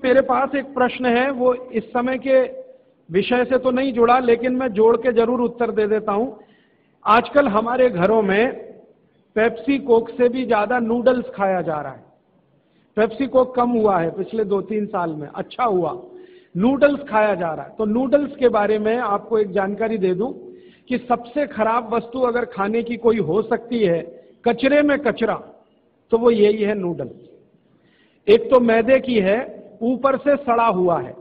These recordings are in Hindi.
मेरे पास एक प्रश्न है, वो इस समय के विषय से तो नहीं जुड़ा, लेकिन मैं जोड़ के जरूर उत्तर दे देता हूं। आजकल हमारे घरों में पेप्सी कोक से भी ज्यादा नूडल्स खाया जा रहा है। पेप्सी कोक कम हुआ है पिछले 2-3 साल में, अच्छा हुआ, नूडल्स खाया जा रहा है। तो नूडल्स के बारे में आपको एक जानकारी दे दूं कि सबसे खराब वस्तु अगर खाने की कोई हो सकती है, कचरे में कचरा, तो वो यही है नूडल्स। एक तो मैदे की है, ऊपर से सड़ा हुआ है।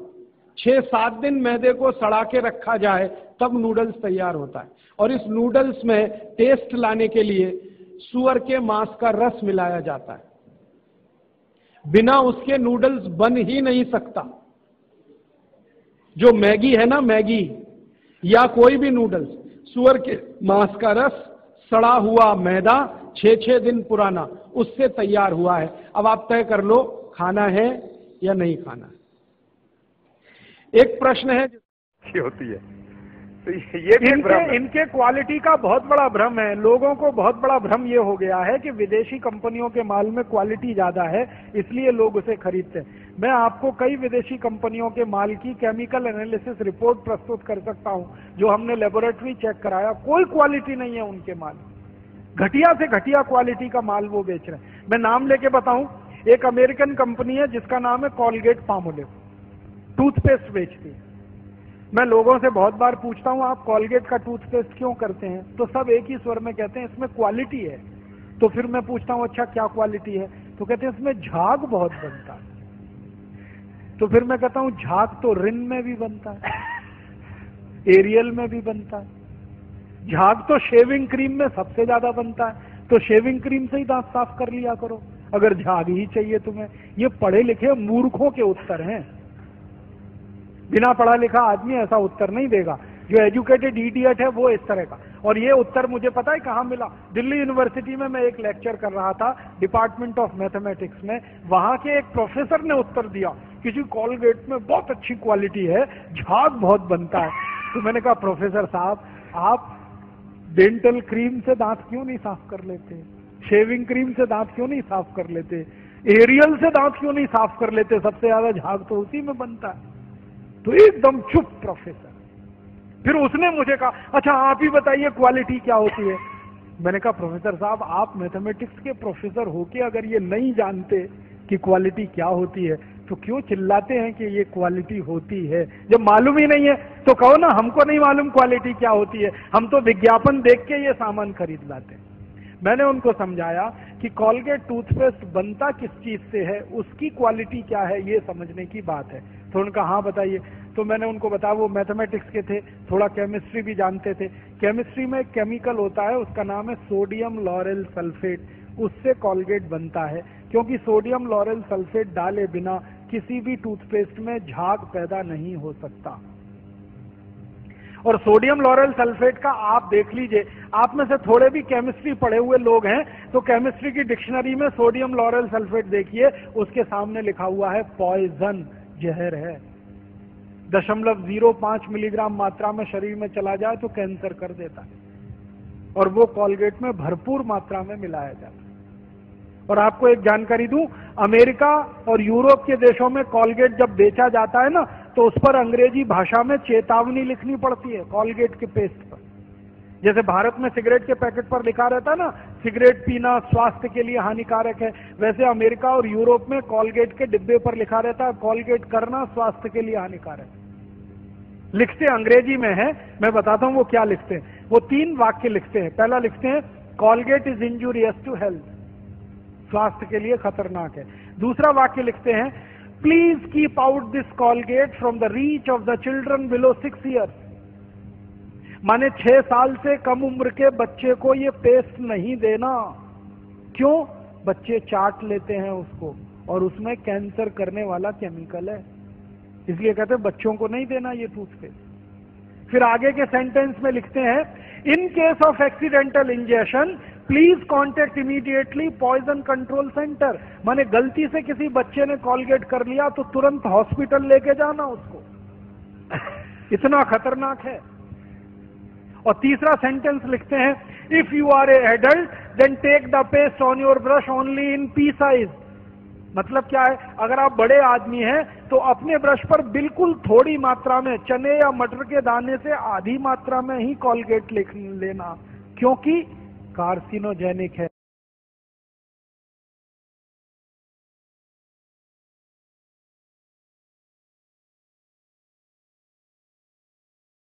6-7 दिन मैदे को सड़ा के रखा जाए तब नूडल्स तैयार होता है। और इस नूडल्स में टेस्ट लाने के लिए सूअर के मांस का रस मिलाया जाता है। बिना उसके नूडल्स बन ही नहीं सकता। जो मैगी है ना, मैगी या कोई भी नूडल्स, सूअर के मांस का रस, सड़ा हुआ मैदा, 6-6 दिन पुराना, उससे तैयार हुआ है। अब आप तय कर लो खाना है या नहीं खाना है। एक प्रश्न है होती है, तो ये भी इनके क्वालिटी का बहुत बड़ा भ्रम है। लोगों को बहुत बड़ा भ्रम ये हो गया है कि विदेशी कंपनियों के माल में क्वालिटी ज्यादा है, इसलिए लोग उसे खरीदते हैं। मैं आपको कई विदेशी कंपनियों के माल की केमिकल एनालिसिस रिपोर्ट प्रस्तुत कर सकता हूं, जो हमने लेबोरेटरी चेक कराया, कोई क्वालिटी नहीं है उनके माल। घटिया से घटिया क्वालिटी का माल वो बेच रहे हैं। मैं नाम लेके बताऊं, एक अमेरिकन कंपनी है जिसका नाम है कॉलगेट पामोलिव, टूथपेस्ट बेचती है। मैं लोगों से बहुत बार पूछता हूं, आप कॉलगेट का टूथपेस्ट क्यों करते हैं? तो सब एक ही स्वर में कहते हैं इसमें क्वालिटी है। तो फिर मैं पूछता हूं अच्छा क्या क्वालिटी है? तो कहते हैं इसमें झाग बहुत बनता है। तो फिर मैं कहता हूं झाग तो रिन में भी बनता है, एरियल में भी बनता है, झाग तो शेविंग क्रीम में सबसे ज्यादा बनता है, तो शेविंग क्रीम से ही दांत साफ कर लिया करो अगर झाग ही चाहिए तुम्हें। ये पढ़े लिखे मूर्खों के उत्तर हैं। बिना पढ़ा लिखा आदमी ऐसा उत्तर नहीं देगा। जो एजुकेटेड इडियट है वो इस तरह का। और ये उत्तर मुझे पता है कहां मिला? दिल्ली यूनिवर्सिटी में मैं एक लेक्चर कर रहा था डिपार्टमेंट ऑफ मैथमेटिक्स में। वहां के एक प्रोफेसर ने उत्तर दिया, किसी कॉलगेट में बहुत अच्छी क्वालिटी है, झाग बहुत बनता है। तो मैंने कहा प्रोफेसर साहब, आप डेंटल क्रीम से दांत क्यों नहीं साफ कर लेते? शेविंग क्रीम से दांत क्यों नहीं साफ कर लेते? एरियल से दांत क्यों नहीं साफ कर लेते? सबसे ज्यादा झाग तो उसी में बनता है। तो एकदम चुप प्रोफेसर। फिर उसने मुझे कहा अच्छा आप ही बताइए क्वालिटी क्या होती है? मैंने कहा प्रोफेसर साहब, आप मैथमेटिक्स के प्रोफेसर होके अगर ये नहीं जानते कि क्वालिटी क्या होती है तो क्यों चिल्लाते हैं कि ये क्वालिटी होती है? जब मालूम ही नहीं है तो कहो ना हमको नहीं मालूम क्वालिटी क्या होती है, हम तो विज्ञापन देख के ये सामान खरीद लाते हैं। मैंने उनको समझाया कि कॉलगेट टूथपेस्ट बनता किस चीज से है, उसकी क्वालिटी क्या है, ये समझने की बात है। तो उनका हाँ बताइए। तो मैंने उनको बताया, वो मैथमेटिक्स के थे, थोड़ा केमिस्ट्री भी जानते थे। केमिस्ट्री में एक केमिकल होता है, उसका नाम है सोडियम लॉरेल सल्फेट, उससे कॉलगेट बनता है। क्योंकि सोडियम लॉरेल सल्फेट डाले बिना किसी भी टूथपेस्ट में झाग पैदा नहीं हो सकता। और सोडियम लॉरेल सल्फेट का आप देख लीजिए, आप में से थोड़े भी केमिस्ट्री पढ़े हुए लोग हैं तो केमिस्ट्री की डिक्शनरी में सोडियम लॉरेल सल्फेट देखिए, उसके सामने लिखा हुआ है पॉइजन, जहर है। 0.05 मिलीग्राम मात्रा में शरीर में चला जाए तो कैंसर कर देता है। और वो कॉलगेट में भरपूर मात्रा में मिलाया जाता है। और आपको एक जानकारी दूं, अमेरिका और यूरोप के देशों में कॉलगेट जब बेचा जाता है ना, तो उस पर अंग्रेजी भाषा में चेतावनी लिखनी पड़ती है कॉलगेट के पेस्ट पर। जैसे भारत में सिगरेट के पैकेट पर लिखा रहता है ना, सिगरेट पीना स्वास्थ्य के लिए हानिकारक है, वैसे अमेरिका और यूरोप में कॉलगेट के डिब्बे पर लिखा रहता है कॉलगेट करना स्वास्थ्य के लिए हानिकारक है। लिखते अंग्रेजी में है, मैं बताता हूं वो क्या लिखते हैं। वो 3 वाक्य लिखते हैं। पहला लिखते हैं Colgate is injurious to health, स्वास्थ्य के लिए खतरनाक है। दूसरा वाक्य लिखते हैं please keep out this Colgate from the reach of the children below 6 years. माने 6 साल से कम उम्र के बच्चे को ये पेस्ट नहीं देना। क्यों? बच्चे चाट लेते हैं उसको और उसमें कैंसर करने वाला केमिकल है, इसलिए कहते हैं बच्चों को नहीं देना ये टूथपेस्ट। फिर आगे के सेंटेंस में लिखते हैं in case of accidental injection please contact immediately poison control centre. माने गलती से किसी बच्चे ने कॉलगेट कर लिया तो तुरंत हॉस्पिटल लेके जाना उसको, इतना खतरनाक है। और तीसरा सेंटेंस लिखते हैं if you are a adult then take the paste on your brush only in pea size. मतलब क्या है, अगर आप बड़े आदमी हैं तो अपने ब्रश पर बिल्कुल थोड़ी मात्रा में, चने या मटर के दाने से आधी मात्रा में ही कॉलगेट लेना, क्योंकि कार्सिनोजेनिक है।